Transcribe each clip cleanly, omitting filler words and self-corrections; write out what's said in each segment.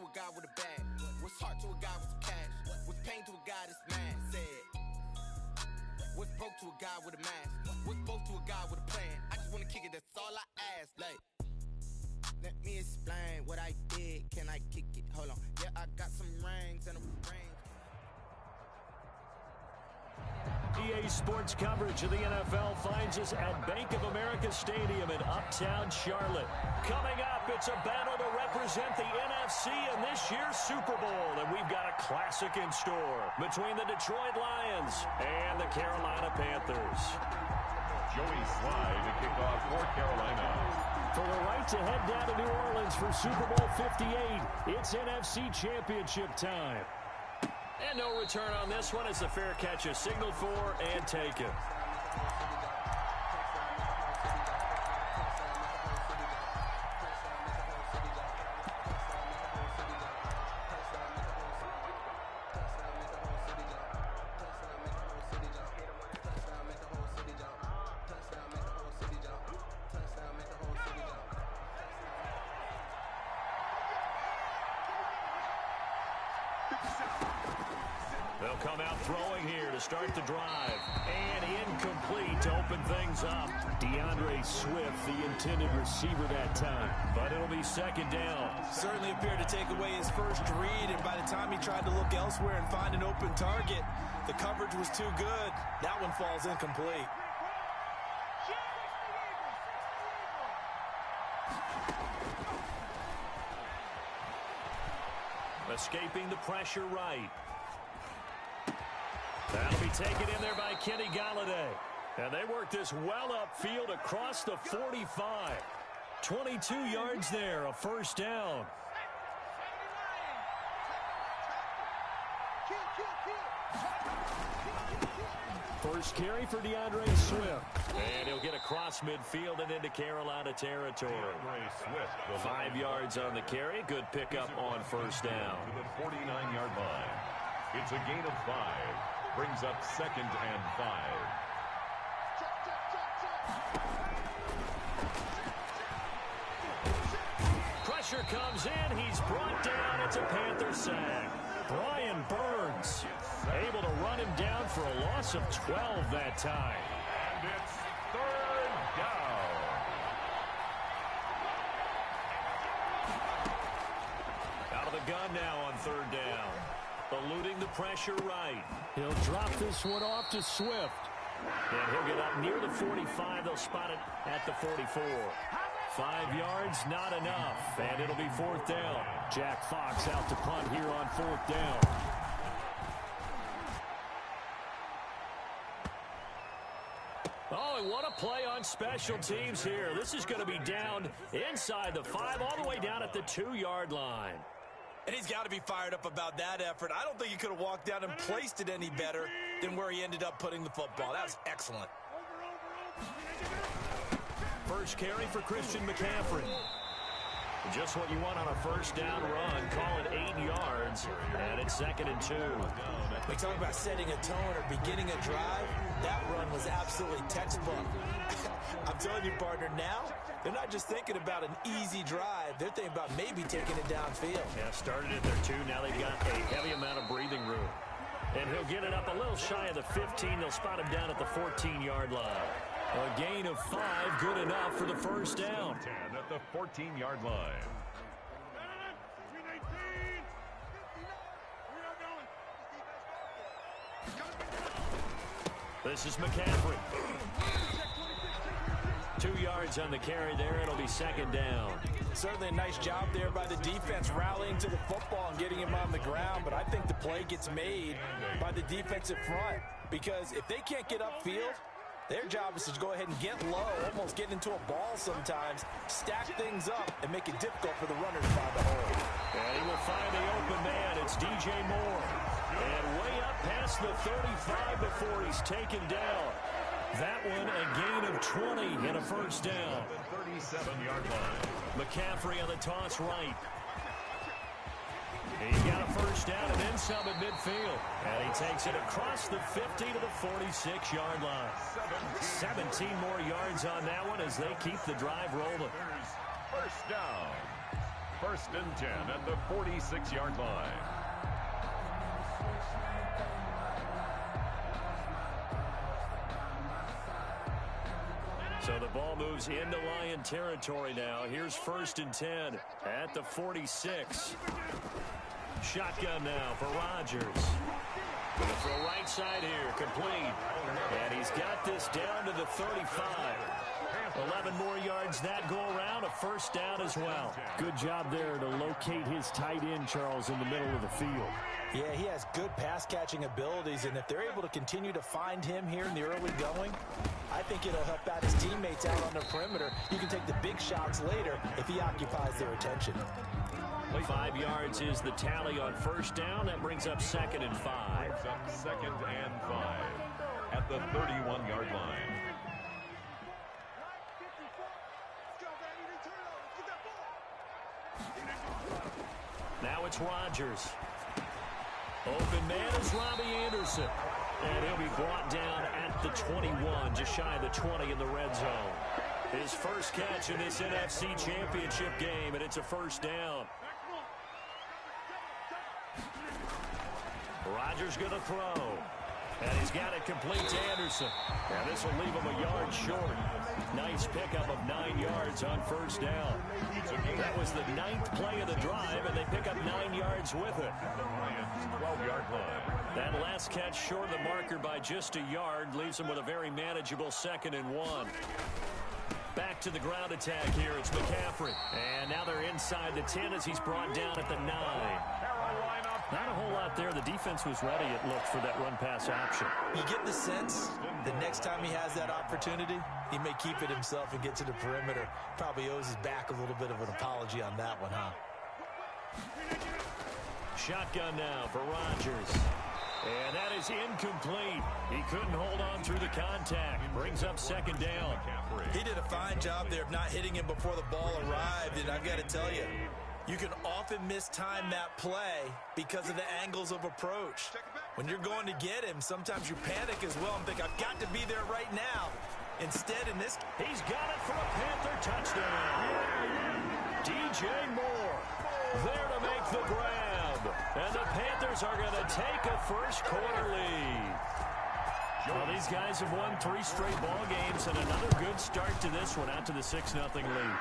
a guy with a bag? What's heart to a guy with some cash? What's pain to a guy that's mad? Said. What's broke to a guy with a mask? What's both to a guy with a plan? I just wanna kick it, that's all I ask. Like, let me explain what I did. Can I kick it? Hold on. Yeah, I got some rings and a range. EA Sports coverage of the NFL finds us at Bank of America Stadium in Uptown Charlotte. Coming up, it's a battle to represent the NFC in this year's Super Bowl, and we've got a classic in store between the Detroit Lions and the Carolina Panthers. Joey Sly to kick off for Carolina. For the right to head down to New Orleans for Super Bowl 58, it's NFC Championship time. And no return on this one as the fair catch is signaled for and taken. They'll come out throwing here to start the drive. And incomplete to open things up. DeAndre Swift, the intended receiver that time. But it'll be second down. Certainly appeared to take away his first read, and by the time he tried to look elsewhere and find an open target, the coverage was too good. That one falls incomplete. Escaping the pressure right. That'll be taken in there by Kenny Galladay. And they work this well upfield across the 45. 22 yards there, a first down. First carry for DeAndre Swift. And he'll get across midfield and into Carolina territory. 5 yards on the carry. Good pickup on first down. To the 49-yard line. It's a gain of 5. Brings up 2nd and 5. Pressure comes in. He's brought down. It's a Panther sack. Brian Burns able to run him down for a loss of 12 that time. And it's 3rd down. Out of the gun now on 3rd down. Eluding the pressure right. He'll drop this one off to Swift. And he'll get up near the 45. They'll spot it at the 44. 5 yards, not enough. And it'll be 4th down. Jack Fox out to punt here on 4th down. Oh, and what a play on special teams here. This is going to be down inside the 5, all the way down at the 2-yard line. And he's got to be fired up about that effort. I don't think he could have walked down and placed it any better than where he ended up putting the football. That was excellent. First carry for Christian McCaffrey. Just what you want on a first down run. Call it 8 yards, and it's 2nd and 2. We talk about setting a tone or beginning a drive. That run was absolutely textbook. I'm telling you, partner, now they're not just thinking about an easy drive. They're thinking about maybe taking it downfield. Yeah, started at their 2. Now they've got a heavy amount of breathing room. And he'll get it up a little shy of the 15. They'll spot him down at the 14-yard line. A gain of 5, good enough for the first down. 10 at the 14-yard line. This is McCaffrey. 2 yards on the carry there. It'll be 2nd down. Certainly a nice job there by the defense rallying to the football and getting him on the ground, but I think the play gets made by the defensive front because if they can't get upfield, their job is to go ahead and get low, almost get into a ball sometimes, stack things up, and make it difficult for the runners to find the hole. And he will find the open man. It's DJ Moore. And way up past the 35 before he's taken down. That one a gain of 20 and a first down. 37-yard line. McCaffrey on the toss right. He got a first down and then some at midfield. And he takes it across the 50 to the 46-yard line. 17 more yards on that one as they keep the drive rolling. First down. First and 10 at the 46-yard line. So the ball moves into Lion territory now. Here's first and 10 at the 46. Shotgun now for Rodgers. Going to throw right side here, complete. And he's got this down to the 35. 11 more yards that go around, a first down as well. Good job there to locate his tight end, Charles, in the middle of the field. Yeah, he has good pass-catching abilities, and if they're able to continue to find him here in the early going, I think it'll help out his teammates out on the perimeter. You can take the big shots later if he occupies their attention. 5 yards is the tally on first down. That brings up second and 5. Brings up second and 5 at the 31-yard line. Now it's Rodgers. Open man is Robbie Anderson. And he'll be brought down at the 21, just shy of the 20 in the red zone. His first catch in this NFC Championship game, and it's a first down. Rodgers going to throw. And he's got it complete to Anderson. And this will leave him a yard short. Nice pickup of 9 yards on first down. That was the 9th play of the drive, and they pick up 9 yards with it. 12-yard line. That last catch short of the marker by just a yard leaves them with a very manageable second and 1. Back to the ground attack here. It's McCaffrey. And now they're inside the 10 as he's brought down at the 9. Not a whole lot there. The defense was ready, it looked, for that run-pass option. You get the sense that next time he has that opportunity, he may keep it himself and get to the perimeter. Probably owes his back a little bit of an apology on that one, huh? Shotgun now for Rodgers. And that is incomplete. He couldn't hold on through the contact. Brings up second down. He did a fine job there of not hitting him before the ball arrived, and I've got to tell you, you can often mistime that play because of the angles of approach. When you're going to get him, sometimes you panic as well and think, I've got to be there right now. Instead, in this, he's got it for a Panther touchdown. DJ Moore there to make the grab. And the Panthers are going to take a first quarter lead. Well, these guys have won 3 straight ball games, and another good start to this one, out to the 6-0 lead.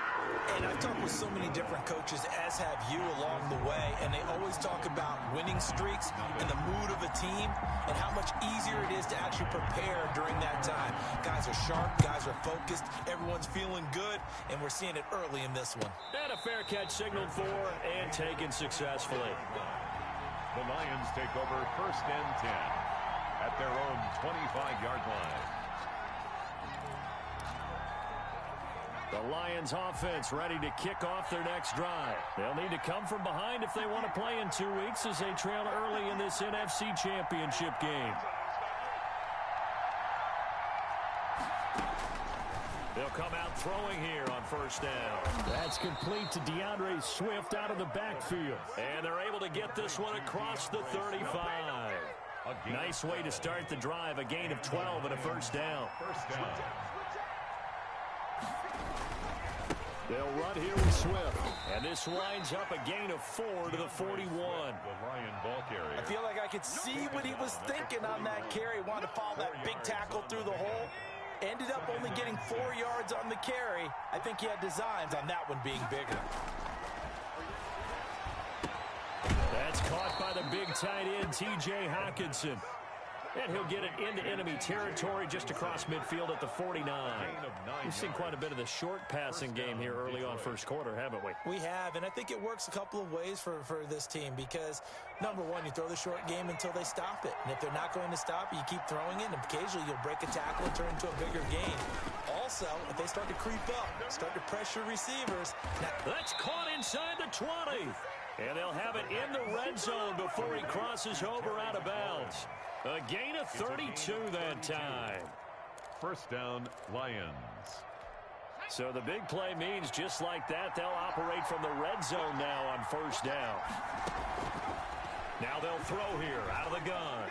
And I've talked with so many different coaches, as have you, along the way, and they always talk about winning streaks and the mood of a team and how much easier it is to actually prepare during that time. Guys are sharp, guys are focused, everyone's feeling good, and we're seeing it early in this one. And a fair catch signaled for and taken successfully. The Lions take over first and 10 at their own 25-yard line. The Lions offense ready to kick off their next drive. They'll need to come from behind if they want to play in 2 weeks as they trail early in this NFC Championship game. They'll come out throwing here on first down. That's complete to DeAndre Swift out of the backfield. And they're able to get this one across the 35. Nice way to start the drive, a gain of 12 and a first down. They'll run here with Swift. And this winds up a gain of 4 to the 41. The Lion ball carrier. I feel like I could see what he was thinking on that carry. Wanted to follow that big tackle through the hole. Ended up only getting 4 yards on the carry. I think he had designs on that one being bigger. That's caught by the big tight end, T.J. Hockenson. And he'll get it into enemy territory just across midfield at the 49. We've seen quite a bit of the short passing game here early on first quarter, haven't we? We have, and I think it works a couple of ways for this team because, number one, you throw the short game until they stop it. And if they're not going to stop it, you keep throwing it, and occasionally you'll break a tackle and turn it into a bigger game. Also, if they start to creep up, start to pressure receivers. That's caught inside the 20. And they'll have it in the red zone before he crosses over out of bounds. A gain of 32 that time. First down, Lions. So the big play means just like that, they'll operate from the red zone now on first down. Now they'll throw here out of the gun.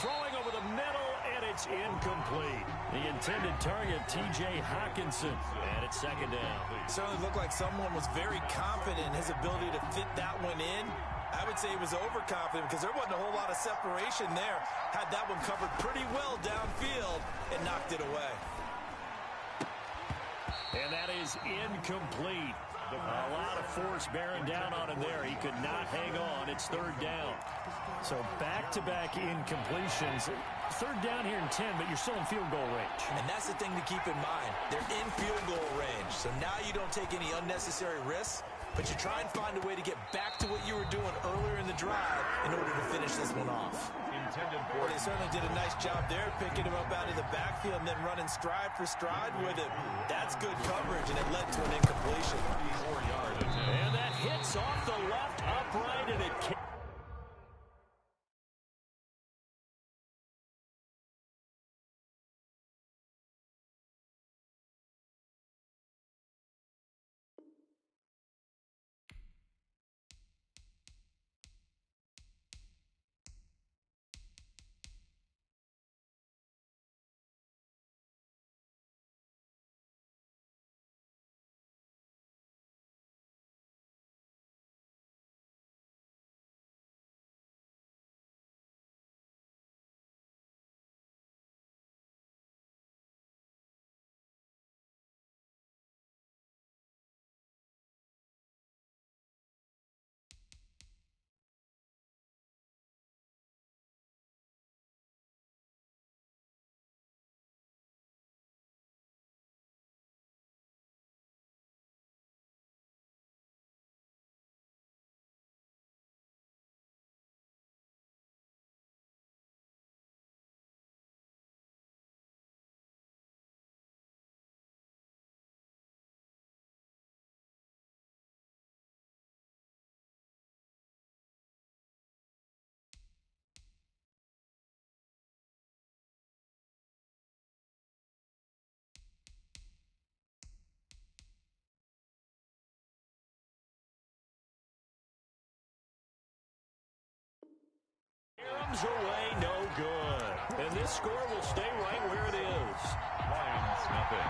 Throwing over the middle, and it's incomplete. The intended target, T.J. Hawkinson, and it's second down. It certainly looked like someone was very confident in his ability to fit that one in. I would say he was overconfident because there wasn't a whole lot of separation there. Had that one covered pretty well downfield and knocked it away. And that is incomplete. A lot of force bearing down on him there. He could not hang on. It's third down. So back-to-back incompletions. Third down here in 10, but you're still in field goal range. And that's the thing to keep in mind. They're in field goal range. So now you don't take any unnecessary risks, but you try and find a way to get back to what you were doing earlier in the drive in order to finish this one off. Well, they certainly did a nice job there, picking him up out of the backfield and then running stride for stride with him. That's good coverage, and it led to an incompletion. And that hits off the left upright, and it can't. Away, no good. And this score will stay right where it is. Lions, nothing.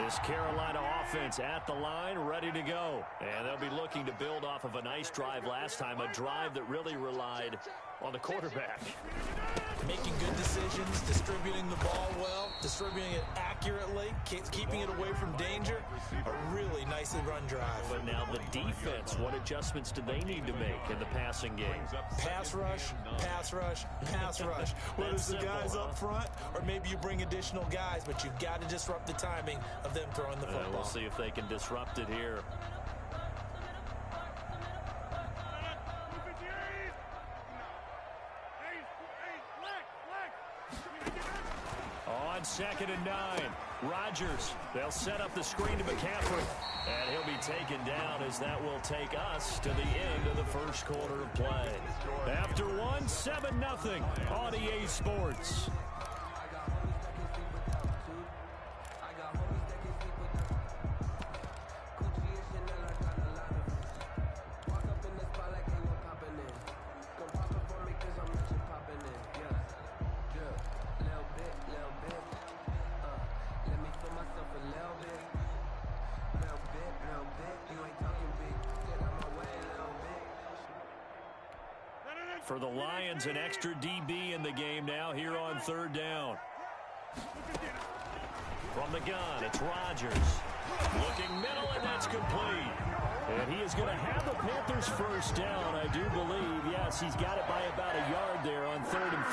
This Carolina offense at the line, ready to go. And they'll be looking to build off of a nice drive last time, a drive that really relied on the quarterback. Making good decisions, distributing the ball well, distributing it accurately, keeping it away from danger. A really nicely run drive. But now the defense, what adjustments do they need to make in the passing game? Pass rush, pass rush, pass rush. Whether it's the guys up front or maybe you bring additional guys, but you've got to disrupt the timing of them throwing the football. We'll see if they can disrupt it here. On 2nd and 9, Rodgers. They'll set up the screen to McCaffrey. And he'll be taken down as that will take us to the end of the first quarter of play. After 7-0 on EA Sports. For the Lions, an extra DB in the game now here on 3rd down. From the gun, it's Rodgers. Looking middle, and that's complete. And he is going to have the Panthers first down, I do believe. Yes, he's got it by about a yard there on 3rd and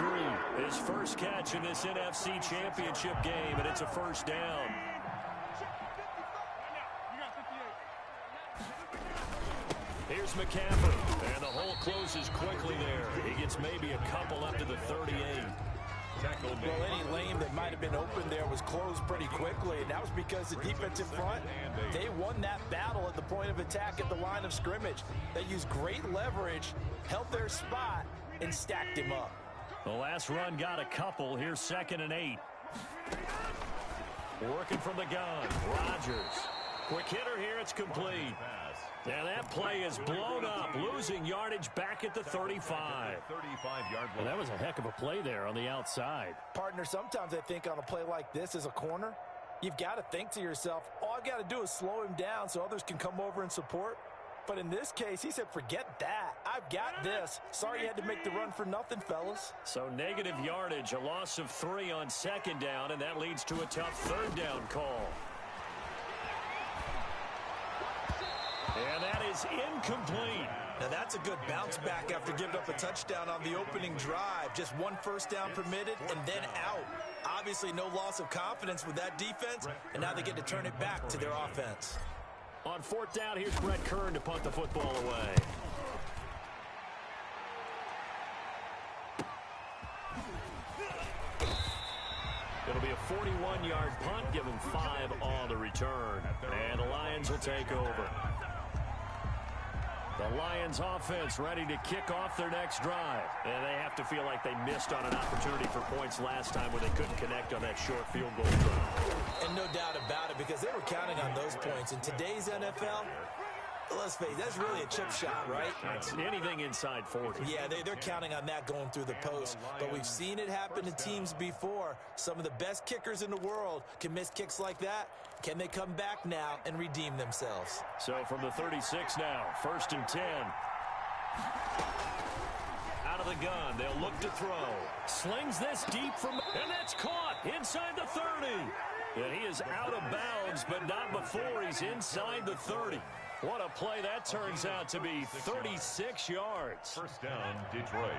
3. His first catch in this NFC Championship game, and it's a first down. Here's McCaffrey, and the hole closes quickly there. He gets maybe a couple up to the 38. Well, any lane that might have been open there was closed pretty quickly, and that was because the defensive front, they won that battle at the point of attack at the line of scrimmage. They used great leverage, held their spot, and stacked him up. The last run got a couple. Here's 2nd and 8. Working from the gun. Rodgers. Quick hitter here. It's complete. And that play is blown up. Losing yardage back at the 35. Well, that was a heck of a play there on the outside. Partner, sometimes I think on a play like this as a corner, you've got to think to yourself, all I've got to do is slow him down so others can come over and support. But in this case, he said, forget that. I've got this. Sorry you had to make the run for nothing, fellas. So negative yardage, a loss of 3 on 2nd down, and that leads to a tough 3rd down call. And that is incomplete. Now that's a good bounce back after giving up a touchdown on the opening drive. Just 1 first down permitted and then out. Obviously no loss of confidence with that defense, and now they get to turn it back to their offense. On 4th down, here's Brett Kern to punt the football away. It'll be a 41-yard punt, giving 5 on the return. And the Lions will take over. The Lions offense ready to kick off their next drive. And they have to feel like they missed on an opportunity for points last time when they couldn't connect on that short field goal drive. And no doubt about it, because they were counting on those points. In today's NFL, let's face it, that's really a chip shot, right? It's anything inside 40. Yeah, they're counting on that going through the post. But we've seen it happen to teams before. Some of the best kickers in the world can miss kicks like that. Can they come back now and redeem themselves? So from the 36 now, 1st and 10. Out of the gun, they'll look to throw. Slings this deep from, and that's caught inside the 30. And he is out of bounds, but not before he's inside the 30. What a play that turns out to be, 36 yards. 1st down, Detroit.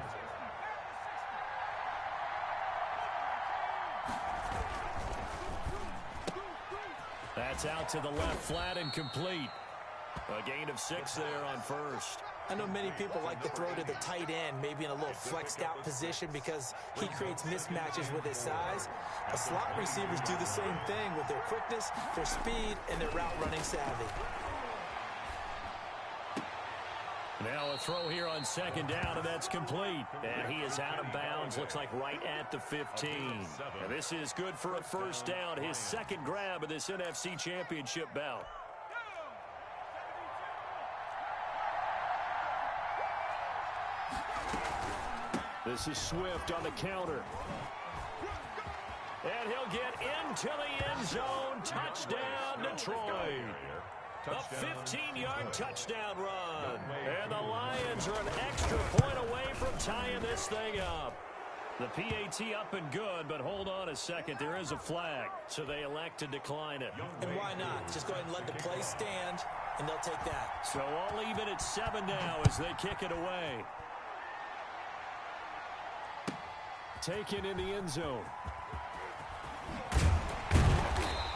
That's out to the left, flat and complete. A gain of 6 there on 1st. I know many people like to throw to the tight end, maybe in a little flexed out position because he creates mismatches with his size. But slot receivers do the same thing with their quickness, their speed, and their route running savvy. Now a throw here on 2nd down, and that's complete. And he is out of bounds, looks like right at the 15. And this is good for a 1st down, his 2nd grab of this NFC Championship bout. This is Swift on the counter. And he'll get into the end zone. Touchdown, Detroit. A 15-yard touchdown run. And the Lions are an extra point away from tying this thing up. The PAT up and good, but hold on a second. There is a flag, so they elect to decline it. And why not? Just go ahead and let the play stand, and they'll take that. So all even at 7 now as they kick it away. Taken in the end zone.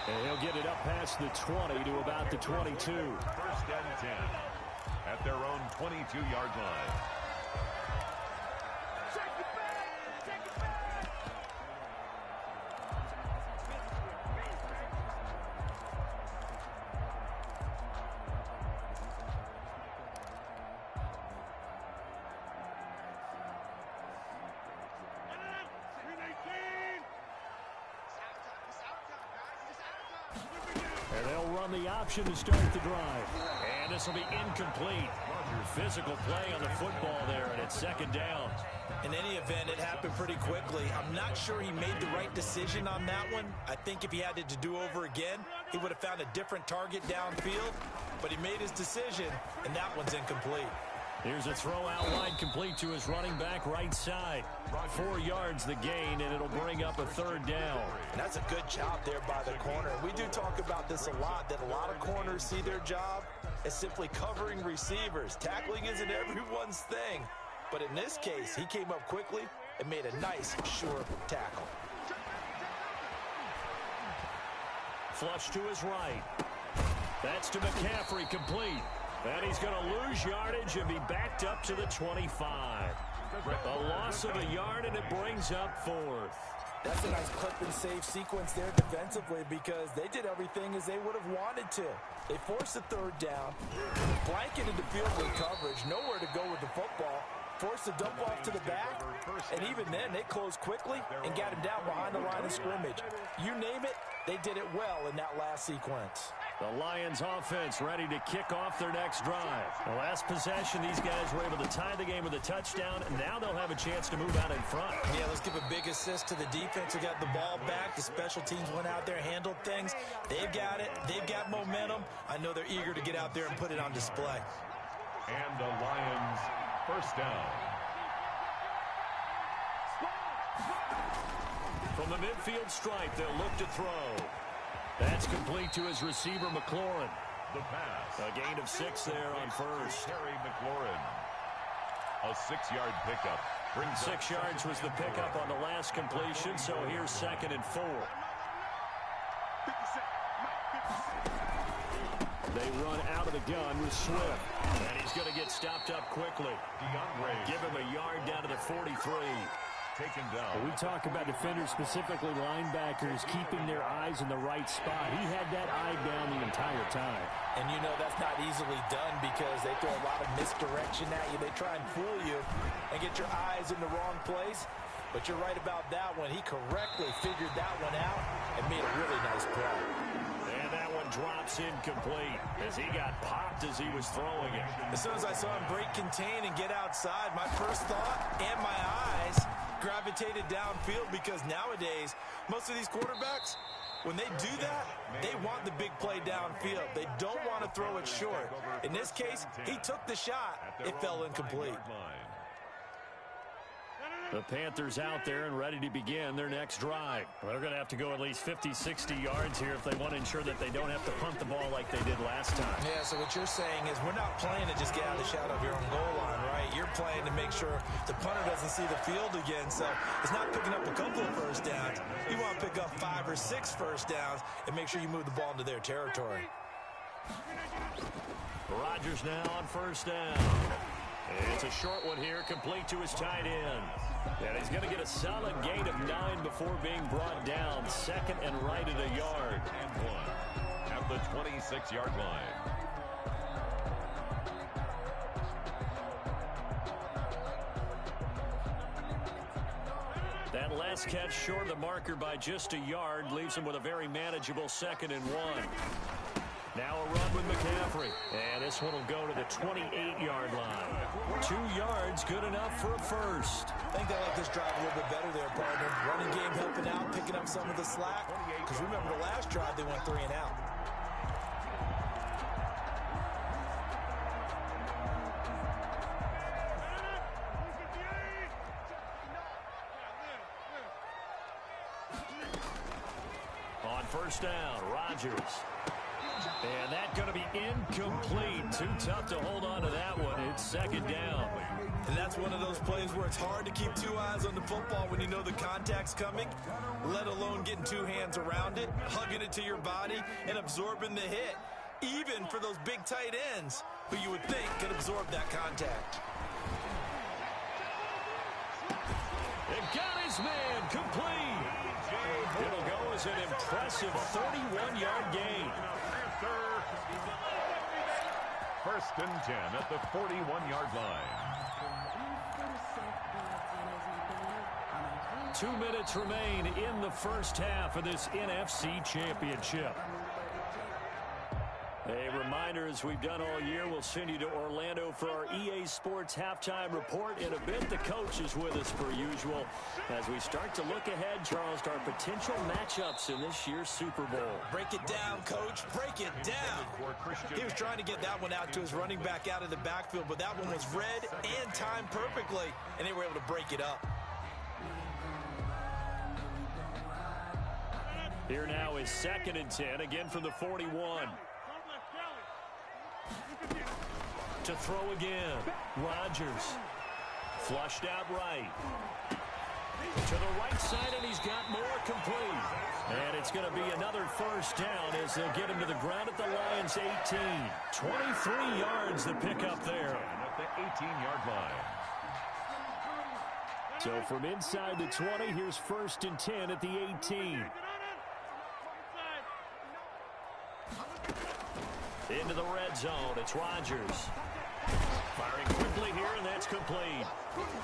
And he'll get it up past the 20 to about the 22. 1st and 10 at their own 22-yard line. And they'll run the option to start the drive. And this will be incomplete. Physical play on the football there, and it's 2nd down. In any event, it happened pretty quickly. I'm not sure he made the right decision on that one. I think if he had it to do over again, he would have found a different target downfield. But he made his decision, and that one's incomplete. Here's a throw out wide, complete to his running back right side. 4 yards the gain, and it'll bring up a 3rd down. And that's a good job there by the corner. We do talk about this a lot, that a lot of corners see their job as simply covering receivers. Tackling isn't everyone's thing. But in this case, he came up quickly and made a nice, sure tackle. Flush to his right. That's to McCaffrey, complete. And he's going to lose yardage and be backed up to the 25. A loss of a yard, and it brings up 4th. That's a nice clip and save sequence there defensively because they did everything as they would have wanted to. They forced a 3rd down, blanketed the field with coverage, nowhere to go with the football, forced a dump off to the back, And even then, they closed quickly and got him down behind the line of scrimmage. You name it, they did it well in that last sequence. The Lions offense ready to kick off their next drive. The last possession, these guys were able to tie the game with a touchdown, and now they'll have a chance to move out in front. Yeah, let's give a big assist to the defense who got the ball back. The special teams went out there, handled things. They've got it. They've got momentum. I know they're eager to get out there and put it on display. And the Lions first down. From the midfield stripe, they'll look to throw. That's complete to his receiver, McLaurin. The pass. A gain of 6 there on first. Terry McLaurin. A 6-yard pickup. 6 yards was the pickup on the last completion, so here's 2nd and 4. They run out of the gun with Swift. And he's going to get stopped up quickly. Give him a yard down to the 43. Taken down. We talk about defenders, specifically linebackers, keeping their eyes in the right spot. He had that eye down the entire time. And you know that's not easily done because they throw a lot of misdirection at you. They try and fool you and get your eyes in the wrong place. But you're right about that one. He correctly figured that one out and made a really nice play. And that one drops incomplete as he got popped as he was throwing it. As soon as I saw him break contain and get outside, my first thought and my eyes gravitated downfield because nowadays, most of these quarterbacks, when they do that, they want the big play downfield. They don't want to throw it short. In this case, he took the shot. It fell incomplete. The Panthers out there and ready to begin their next drive. Well, they're going to have to go at least 50, 60 yards here if they want to ensure that they don't have to punt the ball like they did last time. Yeah, so what you're saying is we're not playing to just get out of the shadow of your own goal line, right? You're playing to make sure the punter doesn't see the field again. So it's not picking up a couple of first downs. You want to pick up 5 or 6 first downs and make sure you move the ball into their territory. Rodgers now on first down. It's a short one here, complete to his tight end. And he's going to get a solid gain of 9 before being brought down. 2nd and right at a yard. And 1 at the 26-yard line. That last catch short of the marker by just a yard leaves him with a very manageable 2nd and 1. Now a run with McCaffrey. And this one will go to the 28-yard line. 2 yards, good enough for a first. I think they like this drive a little bit better there, partner. Running game helping out, picking up some of the slack. Because remember the last drive, they went 3 and out. On first down, Rodgers. And that's going to be incomplete. Too tough to hold on to that one. It's 2nd down. And that's one of those plays where it's hard to keep 2 eyes on the football when you know the contact's coming, let alone getting 2 hands around it, hugging it to your body, and absorbing the hit. Even for those big tight ends who you would think could absorb that contact. It got his man complete. It'll go as an impressive 31-yard gain. First and 10 at the 41-yard line. 2 minutes remain in the first half of this NFC Championship. A reminder, as we've done all year, we'll send you to Orlando for our EA Sports halftime report. In a bit, the coach is with us per usual as we start to look ahead, Charles, to our potential matchups in this year's Super Bowl. Break it down, coach. Break it down. He was trying to get that one out to his running back out of the backfield, but that one was read and timed perfectly, and they were able to break it up. Here now is 2nd and 10, again from the 41. To throw again, Rodgers. Flushed out right. To the right side, and he's got more complete. And it's going to be another first down as they'll get him to the ground at the Lions' 18. 23 yards the pickup there. At the 18-yard line. So from inside the 20, here's 1st and 10 at the 18. Into the red zone, it's Rodgers. Firing quickly here, and that's complete.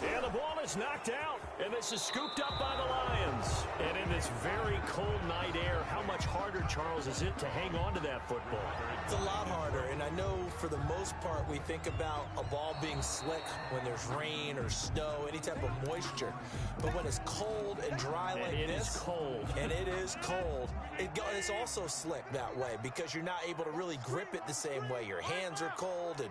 And the ball is knocked out, And this is scooped up by the Lions. And in this very cold night air, how much harder, Charles, is it to hang on to that football? It's a lot harder, and I know for the most part we think about a ball being slick when there's rain or snow, any type of moisture. But when it's cold and dry like this, it is cold. And it is cold, it's also slick that way because you're not able to really grip it the same way. Your hands are cold,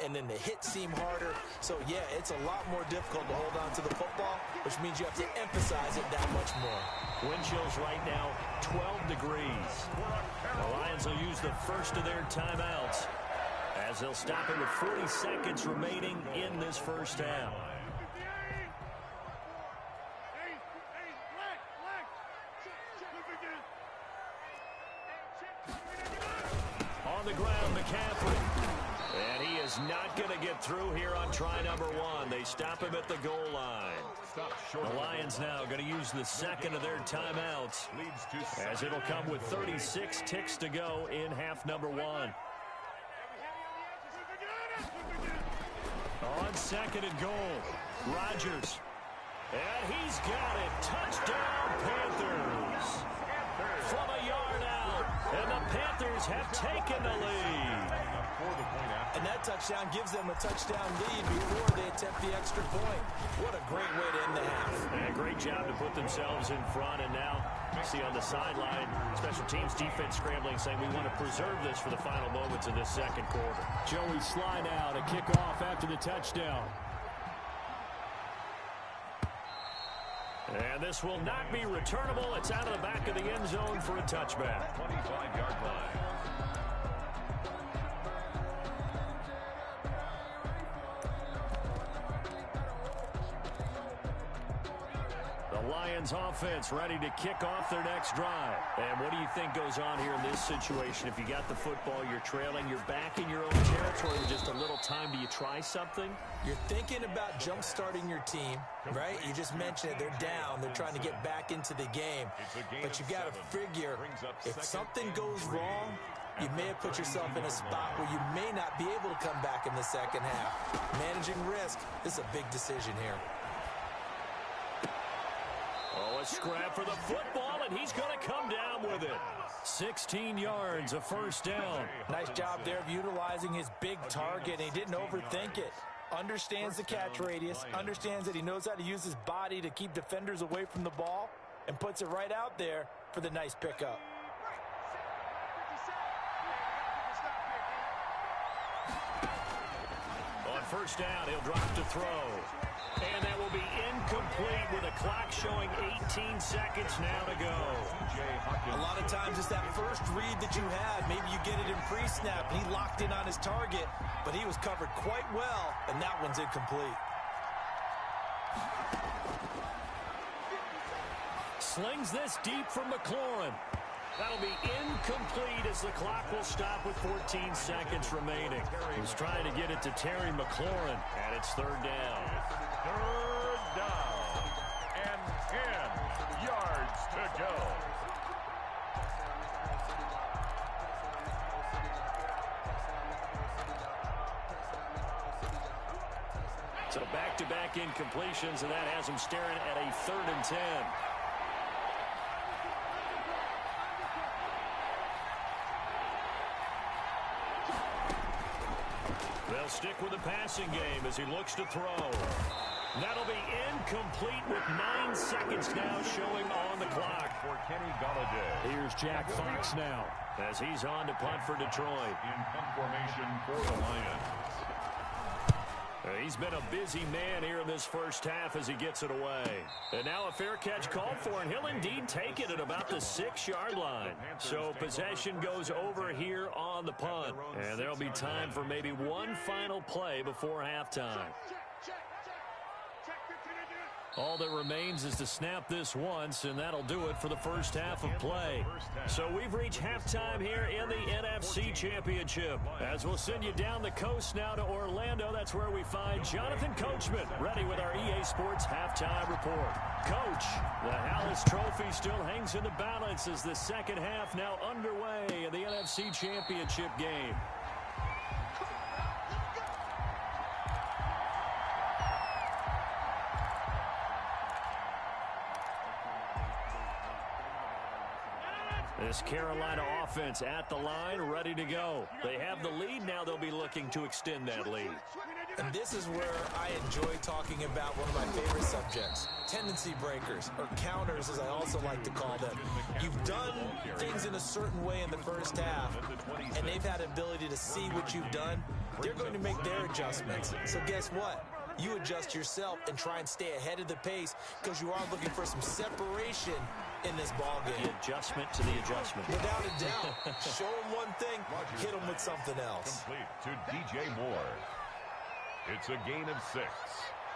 and then the hits seem harder. So, yeah, it's a lot more difficult to hold on to the football, which means you have to emphasize it that much more. Wind chills right now, 12 degrees. The Lions will use the first of their timeouts as they'll stop it with 40 seconds remaining in this first half. On the ground, McCaffrey. And he is not going to get through here on try number one. They stop him at the goal line. The Lions now going to use the second of their timeouts as it'll come with 36 ticks to go in half number one. On second and goal, Rodgers. And he's got it. Touchdown, Panthers. From a yard out. And the Panthers have taken the lead. And that touchdown gives them a touchdown lead before they attempt the extra point. What a great way to end the half. And a great job to put themselves in front. And now, see on the sideline, special teams defense scrambling, saying we want to preserve this for the final moments of this second quarter. Joey Sly now to kick off after the touchdown. And this will not be returnable. It's out of the back of the end zone for a touchback. 25-yard line. The Lions offense ready to kick off their next drive. And what do you think goes on here in this situation? If you got the football, you're trailing, you're back in your own territory with just a little time. Do you try something? You're thinking about jump-starting your team, right? You just mentioned it. They're down. They're trying to get back into the game. But you got to figure if something goes wrong, you may have put yourself in a spot where you may not be able to come back in the second half. Managing risk is a big decision here. Oh, a scrap for the football, and he's going to come down with it. 16 yards, a first down. Nice job there of utilizing his big target. He didn't overthink it. Understands the catch radius, understands that he knows how to use his body to keep defenders away from the ball, and puts it right out there for the nice pickup. On first down, he'll drop to throw. And that will be incomplete with a clock showing 18 seconds now to go. A lot of times it's that first read that you had. Maybe you get it in pre-snap. He locked in on his target, but he was covered quite well, and that one's incomplete. Slings this deep from McLaurin. That'll be incomplete as the clock will stop with 14 seconds remaining. He's trying to get it to Terry McLaurin, and it's third down. Third down and 10 yards to go. So back-to-back incompletions, and that has him staring at a 3rd and 10. They'll stick with the passing game as he looks to throw. That'll be incomplete with 9 seconds now showing on the clock. For Kenny Golladay. Here's Jack Fox now as he's on to punt for Detroit. In punt formation for the Lions. He's been a busy man here in this first half as he gets it away. And now a fair catch called for, and he'll indeed take it at about the 6-yard line. So possession goes over here on the punt. And there'll be time for maybe one final play before halftime. All that remains is to snap this once, and that'll do it for the first half of play. So we've reached halftime here in the NFC Championship. As we'll send you down the coast now to Orlando, that's where we find Jonathan Coachman, ready with our EA Sports Halftime Report. Coach, the Hallis Trophy still hangs in the balance as the second half now underway in the NFC Championship game. This Carolina offense at the line, ready to go. They have the lead. Now they'll be looking to extend that lead. And this is where I enjoy talking about one of my favorite subjects, tendency breakers, or counters as I also like to call them. You've done things in a certain way in the first half, and they've had the ability to see what you've done. They're going to make their adjustments. So guess what? You adjust yourself and try and stay ahead of the pace because you are looking for some separation in this ball game. The adjustment to the adjustment. Without a doubt. Show them one thing, hit them with something else. Complete to DJ Moore. It's a gain of 6.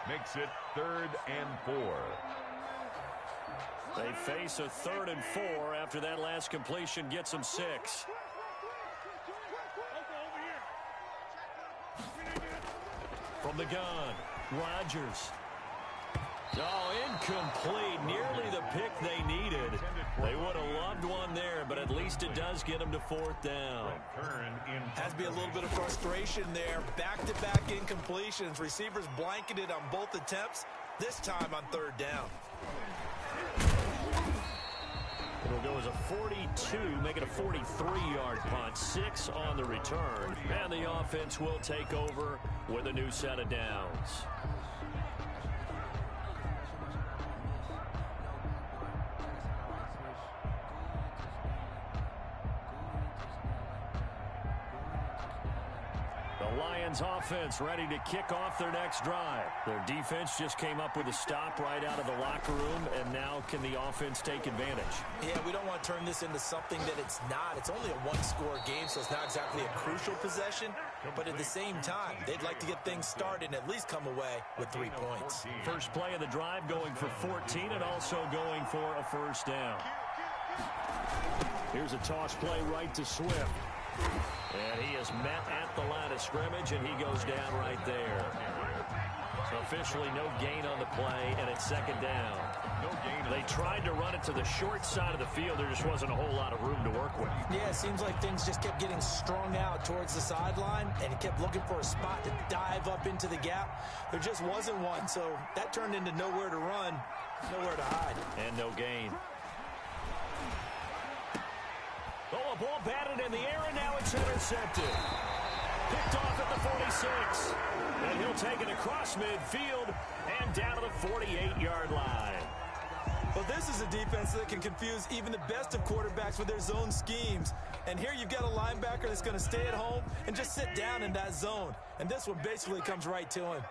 Makes it 3rd and 4. They face a 3rd and 4 after that last completion gets them 6. From the gun, Rodgers. Oh, incomplete. Nearly the pick they needed. They would have loved one there, but at least it does get them to 4th down. Has to be a little bit of frustration there. Back-to-back incompletions. Receivers blanketed on both attempts, this time on 3rd down. It'll go as a 42, make it a 43-yard punt. 6 on the return. And the offense will take over with a new set of downs. Lions offense ready to kick off their next drive. Their defense just came up with a stop right out of the locker room, and now can the offense take advantage? Yeah, we don't want to turn this into something that it's not. It's only a one-score game, so it's not exactly a crucial possession. But at the same time, they'd like to get things started and at least come away with 3 points. First play of the drive going for 14 and also going for a 1st down. Here's a toss play right to Swift. And he is met at the line of scrimmage, and he goes down right there. So officially no gain on the play, and it's 2nd down. They tried to run it to the short side of the field. There just wasn't a whole lot of room to work with. Yeah, it seems like things just kept getting strung out towards the sideline, and he kept looking for a spot to dive up into the gap. There just wasn't one, so that turned into nowhere to run, nowhere to hide. And no gain. Oh, a ball batted in the air, and now it's intercepted. Picked off at the 46. And he'll take it across midfield and down to the 48-yard line. Well, this is a defense that can confuse even the best of quarterbacks with their zone schemes. And here you've got a linebacker that's going to stay at home and just sit down in that zone. And this one basically comes right to him.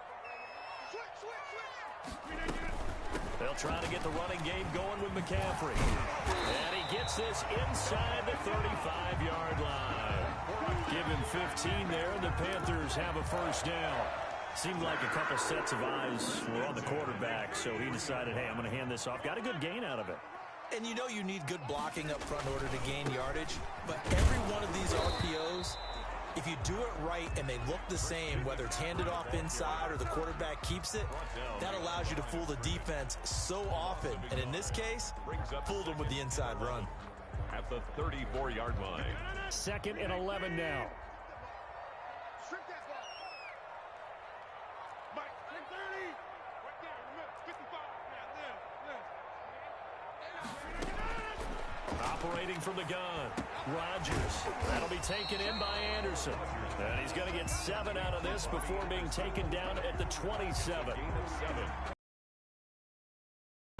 They'll try to get the running game going with McCaffrey. And he gets this inside the 35-yard line. Give him 15 there, and the Panthers have a 1st down. Seemed like a couple sets of eyes were on the quarterback, so he decided, hey, I'm going to hand this off. Got a good gain out of it. And you know you need good blocking up front in order to gain yardage. But every one of these RPOs, if you do it right and they look the same, whether it's handed off inside or the quarterback keeps it, that allows you to fool the defense so often. And in this case, fooled them with the inside run. At the 34-yard line. 2nd and 11 now. Operating from the gun, Rodgers. That'll be taken in by Anderson. And he's going to get 7 out of this before being taken down at the 27.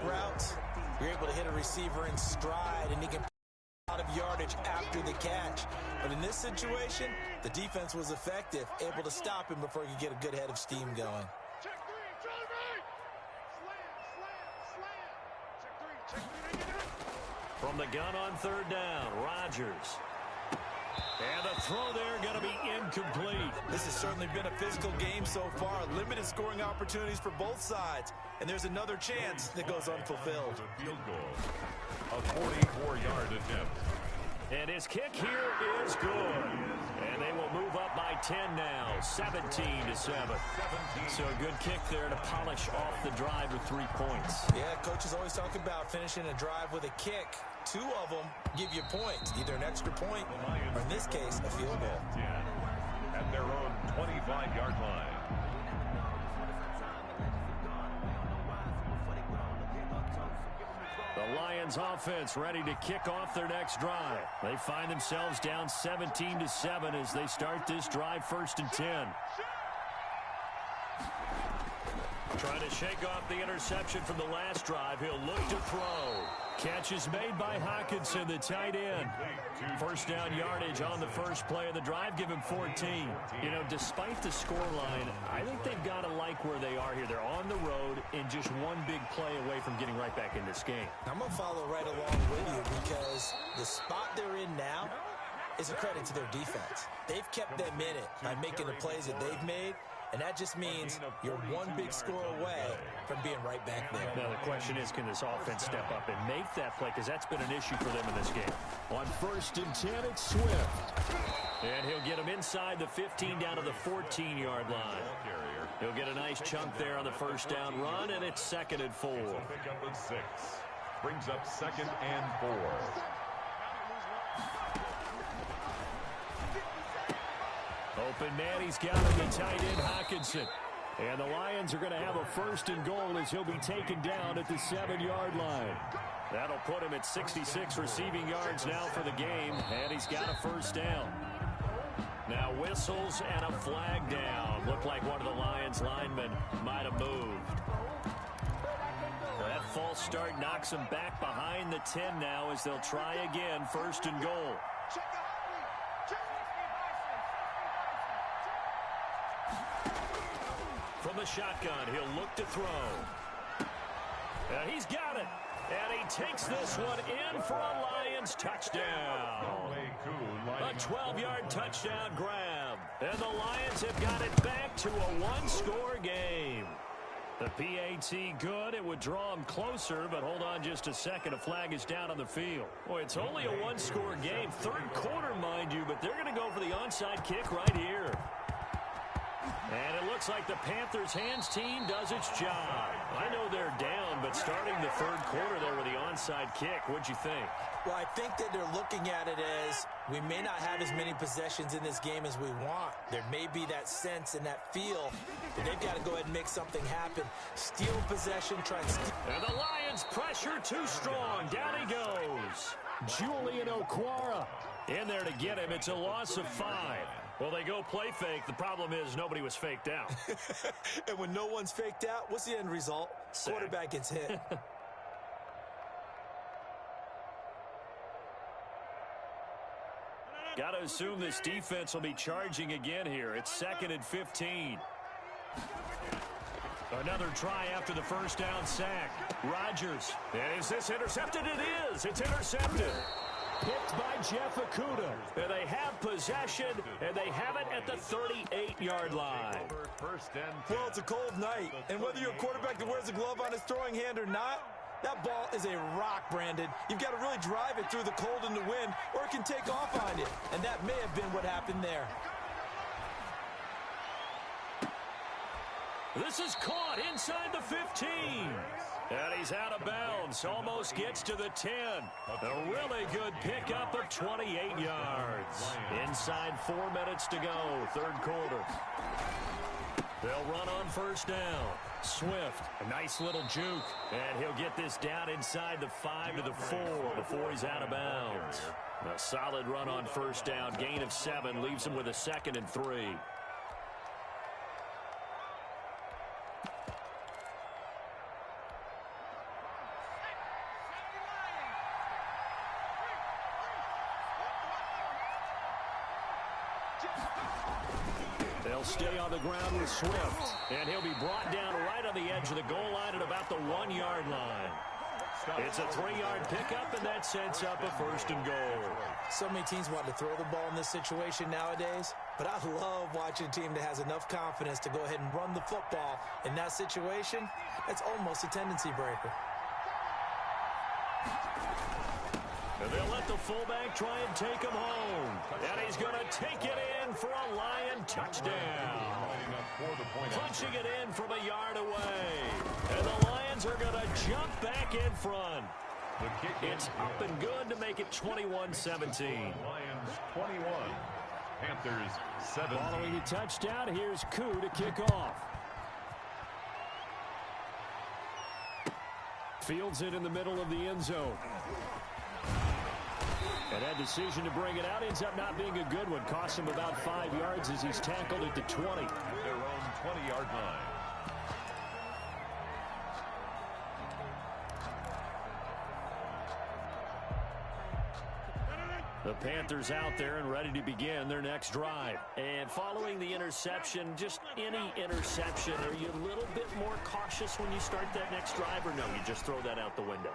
Routes, you're able to hit a receiver in stride, and he can put a lot of yardage after the catch. But in this situation, the defense was effective, able to stop him before he could get a good head of steam going. From the gun on 3rd down, Rodgers. And the throw there going to be incomplete. This has certainly been a physical game so far. Limited scoring opportunities for both sides. And there's another chance that goes unfulfilled. Field goal. A 44-yard attempt. And his kick here is good. And they will move up by 10 now, 17-7. So a good kick there to polish off the drive with 3 points. Yeah, coaches always talk about finishing a drive with a kick. 2 of them give you points, either an extra point or, in this case, a field goal. At their own 25-yard line. The Lions offense ready to kick off their next drive. They find themselves down 17-7 as they start this drive, 1st and 10. Trying to shake off the interception from the last drive. He'll look to throw. Catch is made by Hockenson, the tight end. First down yardage on the first play of the drive. Give him 14. You know, despite the scoreline, I think they've got to like where they are here. They're on the road and just one big play away from getting right back in this game. I'm going to follow right along with you because the spot they're in now is a credit to their defense. They've kept them in it by making the plays that they've made. And that just means you're one big score away from being right back there. Now, the question is, can this offense step up and make that play? Because that's been an issue for them in this game. On 1st and 10, it's Swift. And he'll get him inside the 15 down to the 14-yard line. He'll get a nice chunk there on the first down run, and it's 2nd and 4. Pickup of 6. Brings up 2nd and 4. Open man, he's got him, the tight end, Hockenson. And the Lions are going to have a 1st and goal as he'll be taken down at the 7-yard line. That'll put him at 66 receiving yards now for the game, and he's got a 1st down. Now whistles and a flag down. Looked like one of the Lions linemen might have moved. That false start knocks him back behind the 10 now as they'll try again, 1st and goal. From the shotgun, he'll look to throw. He's got it. And he takes this one in for a Lions touchdown. A 12-yard touchdown grab. And the Lions have got it back to a one-score game. The PAT good. It would draw him closer, but hold on just a second. A flag is down on the field. Boy, it's only a one-score game. 3rd quarter, mind you, but they're going to go for the onside kick right here. And it looks like the Panthers' hands team does its job. I know they're down, but starting the 3rd quarter there with the onside kick, what'd you think? Well, I think that they're looking at it as we may not have as many possessions in this game as we want. There may be that sense and that feel that they've got to go ahead and make something happen. Steal possession, try and steal. And the Lions pressure too strong. Down he goes. Julian Okwara in there to get him. It's a loss of 5. Well, they go play fake. The problem is nobody was faked out. And when no one's faked out, what's the end result? Sack. Quarterback gets hit. Got to assume this defense will be charging again here. It's 2nd and 15. Another try after the first down sack. Rodgers. And is this intercepted? It is. It's intercepted. Picked by Jeff Okudah. And they have possession, and they have it at the 38-yard line. Well, it's a cold night, and whether you're a quarterback that wears a glove on his throwing hand or not, that ball is a rock, Brandon. You've got to really drive it through the cold and the wind, or it can take off on you. And that may have been what happened there. This is caught inside the 15. And he's out of bounds. Almost gets to the 10. A really good pickup of 28 yards. Inside 4 minutes to go. 3rd quarter. They'll run on first down. Swift, a nice little juke. And he'll get this down inside the 5 to the 4 before he's out of bounds. A solid run on first down. Gain of 7 leaves him with a 2nd and 3. They'll stay on the ground with Swift. And he'll be brought down right on the edge of the goal line at about the 1-yard line. It's a 3-yard pickup, and that sets up a 1st and goal. So many teams want to throw the ball in this situation nowadays, but I love watching a team that has enough confidence to go ahead and run the football. In that situation, it's almost a tendency breaker. And they'll let the fullback try and take him home. And he's going to take it in for a Lion touchdown. Punching it in from a yard away. And the Lions are going to jump back in front. It's up and good to make it 21-17. Lions 21. Panthers 17. Following the touchdown, here's Koo to kick off. Fields it in the middle of the end zone. And that decision to bring it out ends up not being a good one. Costs him about 5 yards as he's tackled at the 20. At their own 20-yard line. The Panthers out there and ready to begin their next drive. And following the interception, just any interception, are you a little bit more cautious when you start that next drive, or no, you just throw that out the window?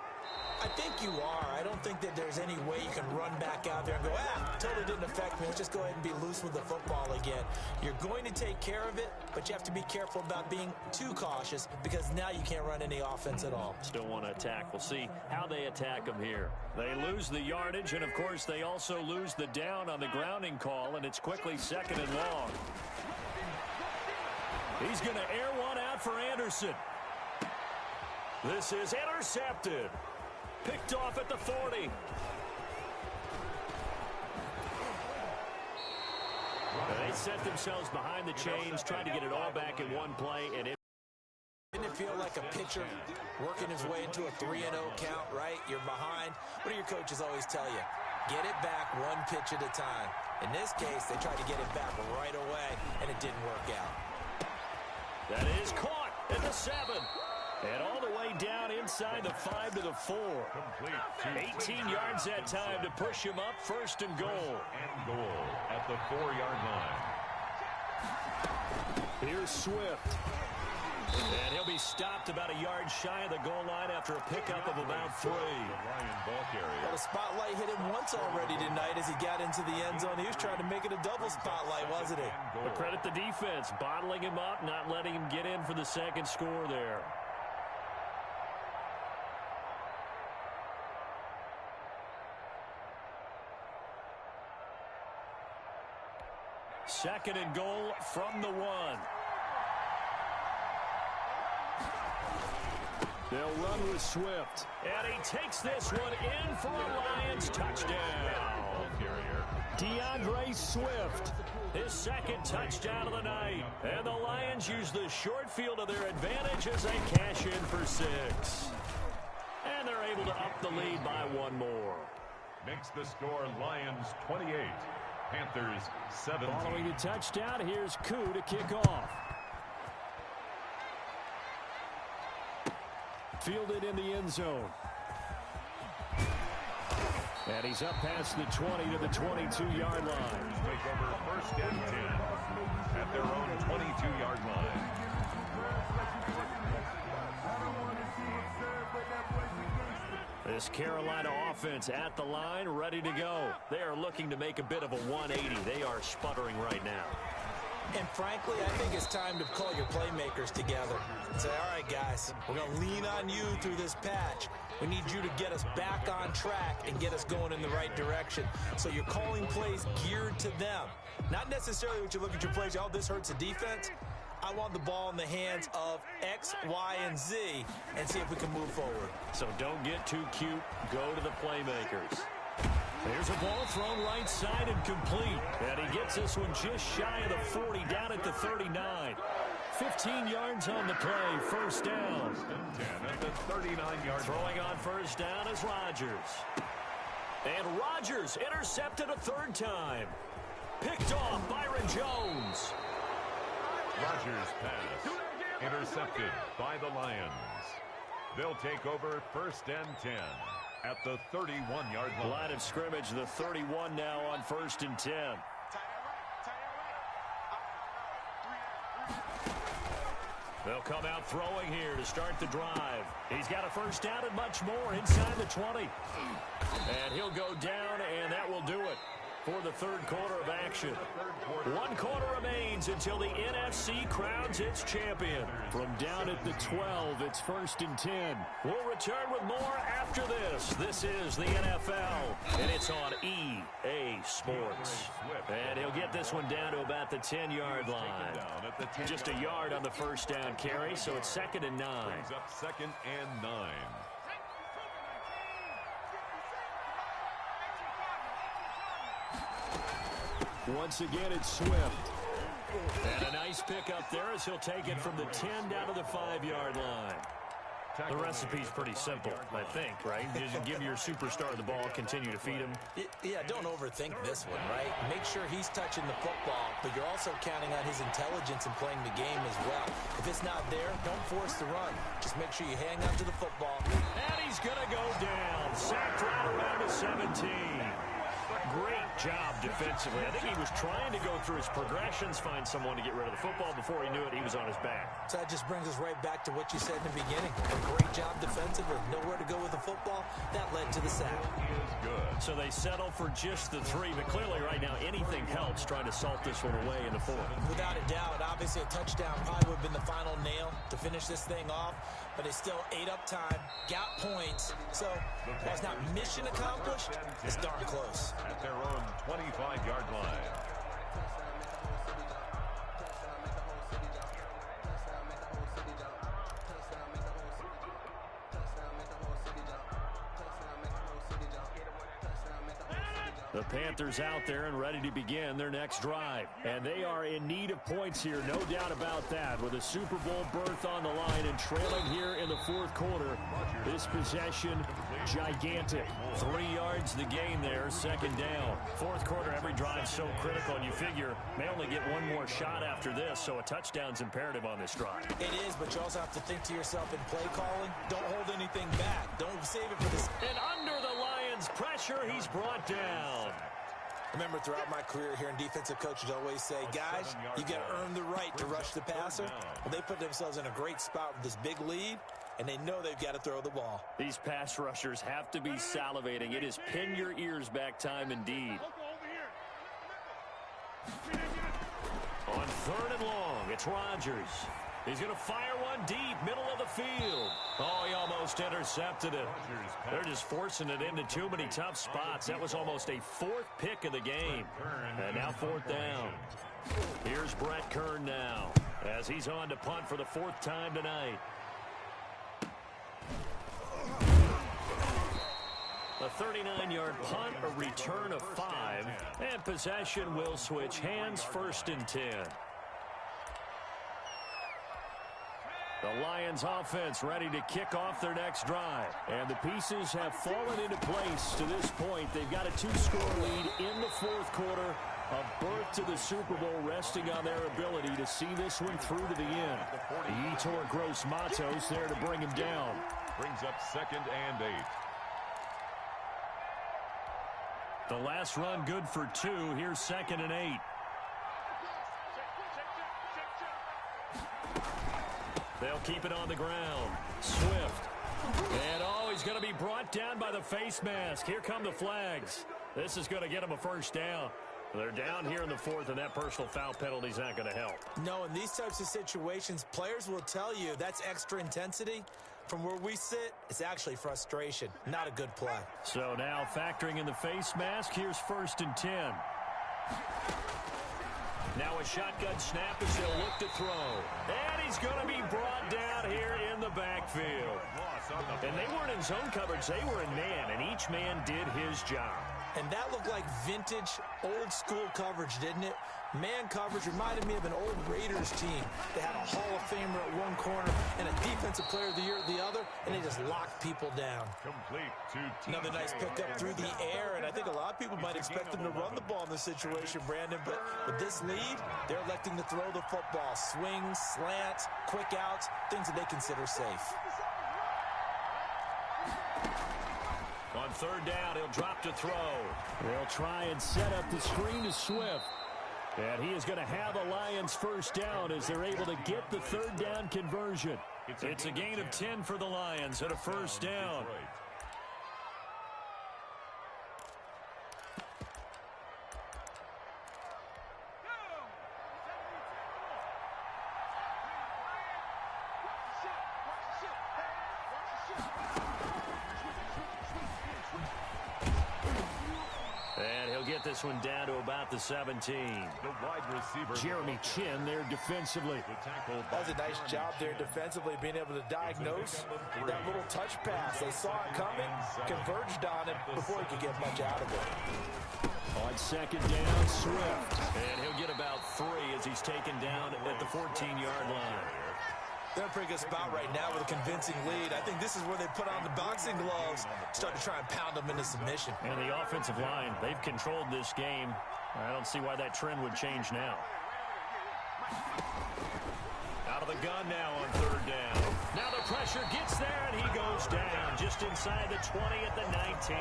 I think you are. I don't think that there's any way you can run back out there and go, totally didn't affect me. Let's just go ahead and be loose with the football again. You're going to take care of it, but you have to be careful about being too cautious because now you can't run any offense at all. Still want to attack. We'll see how they attack them here. They lose the yardage, and, of course, they also lose the down on the grounding call, and it's quickly 2nd and long. He's going to air one out for Anderson. This is intercepted. Picked off at the 40. They set themselves behind the chains, trying to get it all back in one play. And Didn't it feel like a pitcher working his way into a 3-0 count, right? You're behind. What do your coaches always tell you? Get it back one pitch at a time. In this case, they tried to get it back right away, and it didn't work out. That is caught at the 7. And all the way down inside the 5 to the 4. 18 yards that time to push him up, 1st and goal. And goal at the 4-yard line. Here's Swift. And he'll be stopped about a yard shy of the goal line after a pickup of about 3. Well, the spotlight hit him once already tonight as he got into the end zone. He was trying to make it a double spotlight, wasn't he? But credit the defense, bottling him up, not letting him get in for the second score there. 2nd and goal from the 1. They'll run with Swift. And he takes this one in for a Lions touchdown. DeAndre Swift, his 2nd touchdown of the night. And the Lions use the short field to their advantage as they cash in for 6. And they're able to up the lead by 1 more. Makes the score Lions 28. Panthers 17. Following the touchdown, here's Koo to kick off. Fielded in the end zone. And he's up past the 20 to the 22-yard line. Take over 1st and 10 at their own 22-yard line. This Carolina offense at the line, ready to go. They are looking to make a bit of a 180. They are sputtering right now. And frankly, I think it's time to call your playmakers together and say, all right, guys, we're going to lean on you through this patch. We need you to get us back on track and get us going in the right direction. So you're calling plays geared to them. Not necessarily what you look at your plays, oh, this hurts the defense. I want the ball in the hands of X, Y, and Z and see if we can move forward. So don't get too cute. Go to the playmakers. There's a ball thrown right side and complete. And he gets this one just shy of the 40, down at the 39. 15 yards on the play, 1st down. 10 at the 39-yard. Throwing on 1st down is Rodgers. And Rodgers intercepted a 3rd time. Picked off Byron Jones. Rodgers pass. Intercepted by the Lions. They'll take over 1st and 10 at the 31-yard line. Line of scrimmage, the 31 now on 1st and 10. They'll come out throwing here to start the drive. He's got a 1st down and much more inside the 20. And he'll go down, and that will do it for the 3rd quarter of action. 1 quarter remains until the NFC crowns its champion. From down at the 12, it's 1st and 10. We'll return with more after this. This is the NFL, and it's on EA Sports. And he'll get this one down to about the 10-yard line. Just a yard on the 1st down carry, so it's 2nd and 9. Brings up 2nd and 9. Once again, it's Swift. And a nice pickup there as he'll take it from the 10 down to the 5-yard line. The recipe's pretty simple, I think, right? You just give your superstar the ball, continue to feed him. Yeah, don't overthink this one, right? Make sure he's touching the football, but you're also counting on his intelligence in playing the game as well. If it's not there, don't force the run. Just make sure you hang on to the football. And he's going to go down. Sacked right around the 17. Great job defensively. I think he was trying to go through his progressions, find someone to get rid of the football. Before he knew it, he was on his back. So that just brings us right back to what you said in the beginning. A great job defensively. Nowhere to go with the football. That led to the sack. So they settle for just the 3, but clearly right now anything helps trying to salt this one away in the 4th. Without a doubt, obviously a touchdown probably would have been the final nail to finish this thing off, but it's still ate up time, got points, so while it's not mission accomplished, it's darn close. At their own 25-yard line. The Panthers out there and ready to begin their next drive. And they are in need of points here, no doubt about that. With a Super Bowl berth on the line and trailing here in the 4th quarter. This possession, gigantic. 3 yards the gain there, 2nd down. 4th quarter, every drive so critical, and you figure may only get one more shot after this, so a touchdown's imperative on this drive. It is, but you also have to think to yourself in play calling, don't hold anything back. Don't save it for this. And under the Lions' pressure, he's brought down. Remember, throughout my career here in defensive coaches always say, guys, you got to earn the right to rush the passer. Well, they put themselves in a great spot with this big lead, and they know they've got to throw the ball. These pass rushers have to be salivating. It is pin your ears back time indeed. On 3rd and long, it's Rodgers. He's going to fire one deep, middle of the field. Oh, he almost intercepted it. They're just forcing it into too many tough spots. That was almost a 4th pick of the game. And now 4th down. Here's Brett Kern now as he's on to punt for the 4th time tonight. A 39-yard punt, a return of 5, and possession will switch hands, 1st and 10. The Lions offense ready to kick off their next drive. And the pieces have fallen into place to this point. They've got a 2-score lead in the 4th quarter. A berth to the Super Bowl resting on their ability to see this one through to the end. Yetur Gross-Matos there to bring him down. Brings up 2nd and 8. The last run good for 2. Here's 2nd and 8. They'll keep it on the ground. Swift. And he's going to be brought down by the face mask. Here come the flags. This is going to get him a 1st down. They're down here in the 4th, and that personal foul penalty is not going to help. No, in these types of situations, players will tell you that's extra intensity. From where we sit, it's actually frustration. Not a good play. So now factoring in the face mask, here's 1st and 10. Now a shotgun snap as they'll look to throw. And he's going to be brought down here in the backfield. And they weren't in zone coverage. They were in man, and each man did his job. And that looked like vintage, old-school coverage, didn't it? Man coverage reminded me of an old Raiders team. They had a Hall of Famer at one corner and a Defensive Player of the Year at the other, and they just locked people down. Complete to Another nice pickup through the air, and I think a lot of people might expect them to run the ball in this situation, Brandon, but with this lead, they're electing to throw the football. Swings, slants, quick outs, things that they consider safe. On 3rd down, he'll drop to throw. They'll try and set up the screen to Swift. And he is going to have a Lions 1st down as they're able to get the 3rd down conversion. It's a gain of 10 for the Lions and a 1st down. This one down to about the 17. The wide receiver, Jeremy Chin there defensively. That's a nice job there defensively, being able to diagnose that little touch pass. They saw it coming, converged on it before he could get much out of it. On 2nd down, Swift. And he'll get about 3 as he's taken down at the 14-yard line. They're in a pretty good spot right now with a convincing lead. I think this is where they put on the boxing gloves, start to try and pound them into submission. And the offensive line, they've controlled this game. I don't see why that trend would change now. Out of the gun now on third down. Now the pressure gets there, and he goes down just inside the 20 at the 19.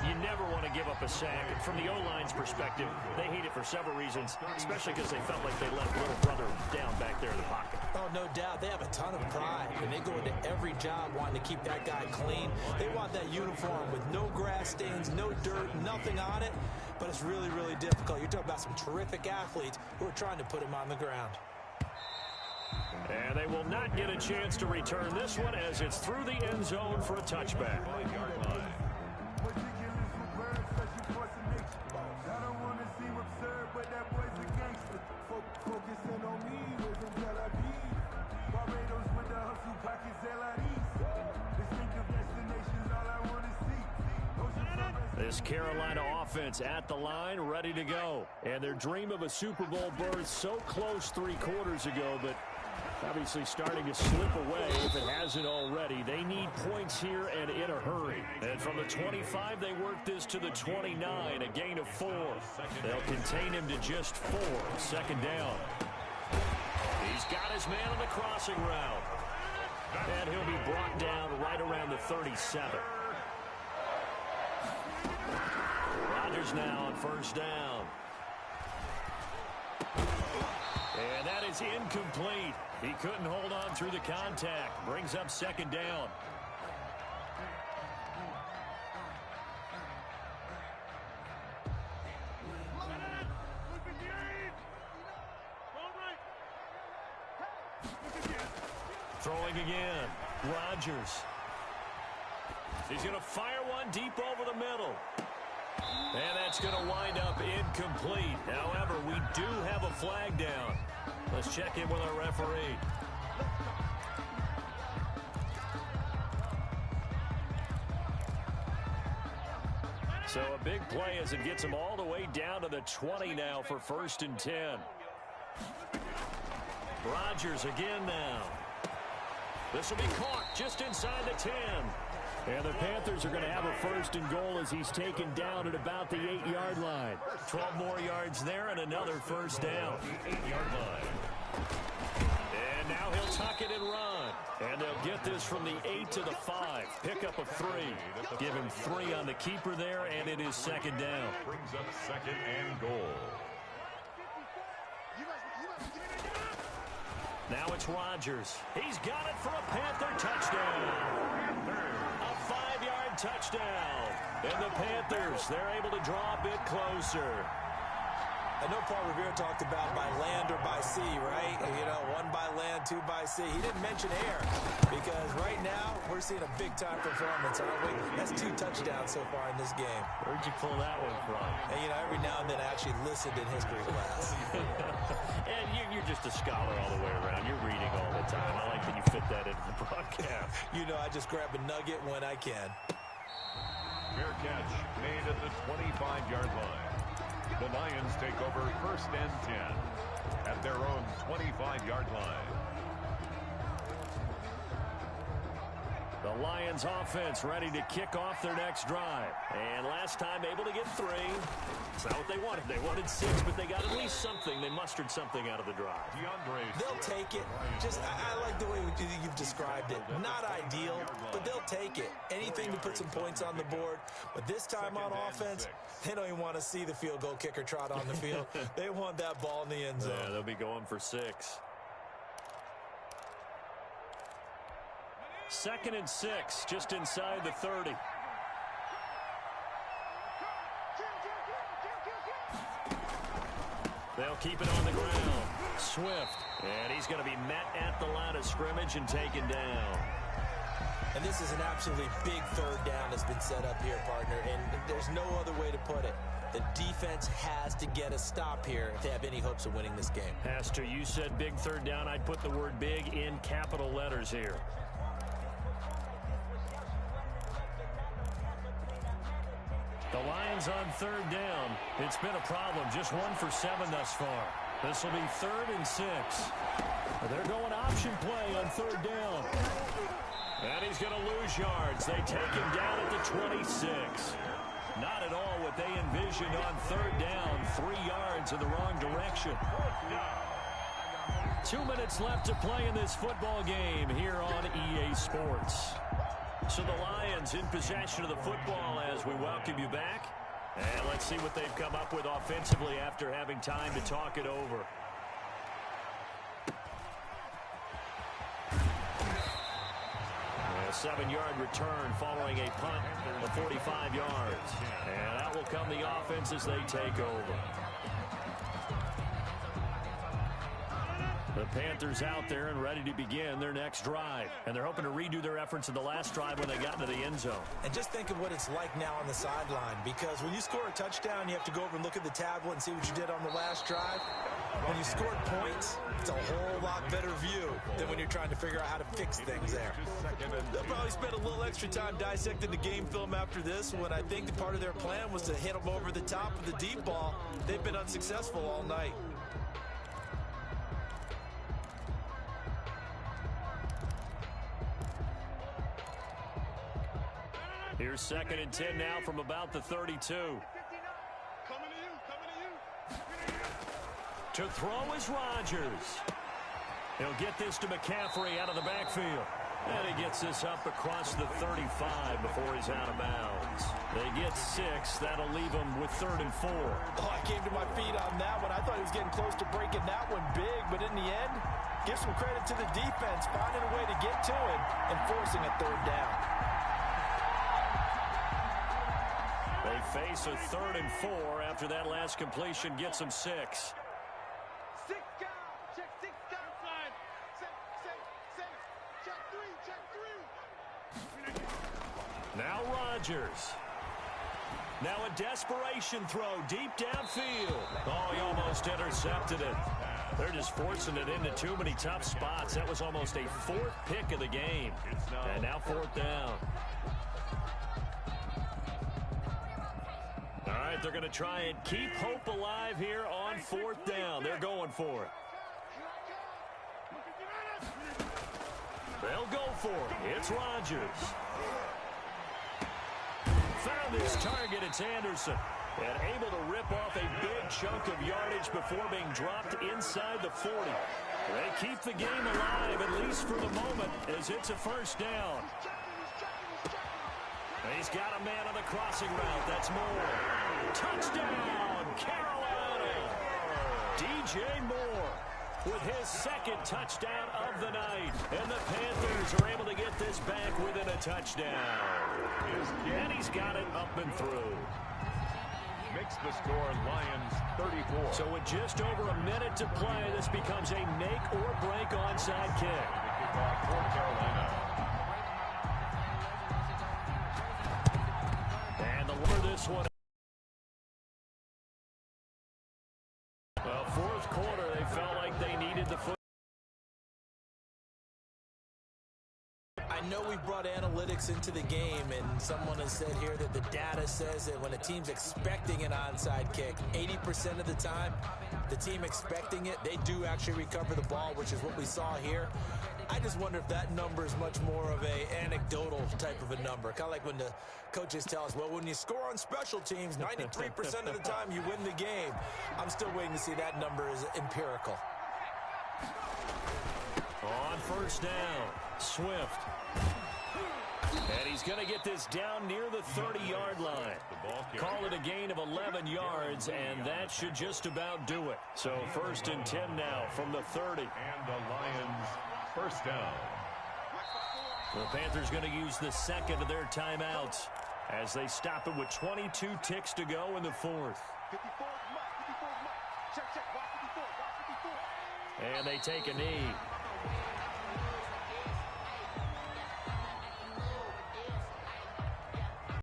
You never want to give up a sack. And from the O-line's perspective, they hate it for several reasons, especially because they felt like they let little brother down back there in the pocket. Oh, no doubt. They have a ton of pride, and they go into every job wanting to keep that guy clean. They want that uniform with no grass stains, no dirt, nothing on it. But it's really, really difficult. You're talking about some terrific athletes who are trying to put him on the ground. And they will not get a chance to return this one as it's through the end zone for a touchback. This Carolina offense at the line, ready to go. And their dream of a Super Bowl berth so close 3 quarters ago, but obviously starting to slip away if it hasn't already. They need points here and in a hurry. And from the 25, they work this to the 29, a gain of 4. They'll contain him to just 4. Second down. He's got his man on the crossing route. And he'll be brought down right around the 37. Rodgers now on first down. And that is incomplete. He couldn't hold on through the contact. Brings up second down. Throwing again. Rodgers. He's going to fire one deep over the middle. And that's going to wind up incomplete. However, we do have a flag down. Let's check in with our referee. So a big play as it gets him all the way down to the 20 now for 1st and 10. Rodgers again now. This will be caught just inside the 10. And the Panthers are going to have a 1st and goal as he's taken down at about the 8-yard line. 12 more yards there and another 1st down. 8-yard line. And now he'll tuck it and run. And they'll get this from the 8 to the 5. Pick up a 3. Give him 3 on the keeper there, and it is second down. Brings up 2nd and goal. Now it's Rodgers. He's got it for a Panther touchdown. A 5-yard touchdown. And the Panthers, they're able to draw a bit closer. I know Paul Revere talked about by land or by sea, right? You know, 1 by land, 2 by sea. He didn't mention air because right now we're seeing a big-time performance, aren't we? That's 2 touchdowns so far in this game. Where'd you pull that one from? And, you know, every now and then I actually listened in history class. And you're just a scholar all the way around. You're reading all the time. I like that you fit that into the broadcast. You know, I just grab a nugget when I can. Fair catch made at the 25-yard line. The Lions take over 1st and 10 at their own 25-yard line. The Lions offense ready to kick off their next drive. And last time able to get 3. It's not what they wanted. They wanted 6, but they got at least something. They mustered something out of the drive. They'll take it. Just, I like the way you've described it. Not ideal, but they'll take it. Anything to put some points on the board. But this time on offense, they don't even want to see the field goal kicker trot on the field. They want that ball in the end zone. Yeah, they'll be going for 6. 2nd and 6, just inside the 30. They'll keep it on the ground. Swift, and he's going to be met at the line of scrimmage and taken down. And this is an absolutely big 3rd down that's been set up here, partner, and there's no other way to put it. The defense has to get a stop here if they have any hopes of winning this game. Has to. You said big 3rd down. I'd put the word big in capital letters here. The Lions on 3rd down. It's been a problem. Just 1 for 7 thus far. This will be 3rd and 6. They're going option play on third down. And he's going to lose yards. They take him down at the 26. Not at all what they envisioned on third down. 3 yards in the wrong direction. 2 minutes left to play in this football game here on EA Sports. So the Lions in possession of the football as we welcome you back. And let's see what they've come up with offensively after having time to talk it over. A 7-yard return following a punt of 45 yards. And that will come the offense as they take over. The Panthers out there and ready to begin their next drive. And they're hoping to redo their efforts in the last drive when they got into the end zone. And just think of what it's like now on the sideline, because when you score a touchdown, you have to go over and look at the tablet and see what you did on the last drive. When you scored points, it's a whole lot better view than when you're trying to figure out how to fix things there. They'll probably spend a little extra time dissecting the game film after this, when I think the part of their plan was to hit them over the top of the deep ball. They've been unsuccessful all night. Here's 2nd and 10 now from about the 32. To throw is Rodgers. He'll get this to McCaffrey out of the backfield. And he gets this up across the 35 before he's out of bounds. They get 6. That'll leave him with 3rd and 4. Oh, I came to my feet on that one. I thought he was getting close to breaking that one big, but in the end, give some credit to the defense, finding a way to get to it and forcing a 3rd down. They face a 3rd and 4 after that last completion gets them 6. Now Rodgers. Now a desperation throw deep downfield. Oh, he almost intercepted it. They're just forcing it into too many tough spots. That was almost a 4th pick of the game. And now 4th down. All right, they're going to try and keep hope alive here on 4th down. They're going for it. They'll go for it. It's Rodgers. Found his target. It's Anderson. And able to rip off a big chunk of yardage before being dropped inside the 40. They keep the game alive, at least for the moment, as it's a 1st down. He's got a man on the crossing route. That's Moore. Touchdown, Carolina. DJ Moore with his 2nd touchdown of the night. And the Panthers are able to get this back within a touchdown. And he's got it up and through. Makes the score Lions 34. So with just over a minute to play, this becomes a make or break onside kick. The kickoff for Carolina. And the winner this one. Well, 4th quarter, they felt like they needed the foot. I know we brought analytics into the game, and someone has said here that the data says that when a team's expecting an onside kick, 80% of the time, the team expecting it, they do actually recover the ball, which is what we saw here. I just wonder if that number is much more of a anecdotal type of a number. Kind of like when the coaches tell us, well, when you score on special teams, 93% of the time you win the game. I'm still waiting to see that number is empirical. On 1st down, Swift. And he's going to get this down near the 30-yard line. Call it a gain of 11 yards, and that should just about do it. So 1st and 10 now from the 30. And the Lions 1st down. The Panthers going to use the 2nd of their timeouts as they stop it with 22 ticks to go in the 4th. And they take a knee.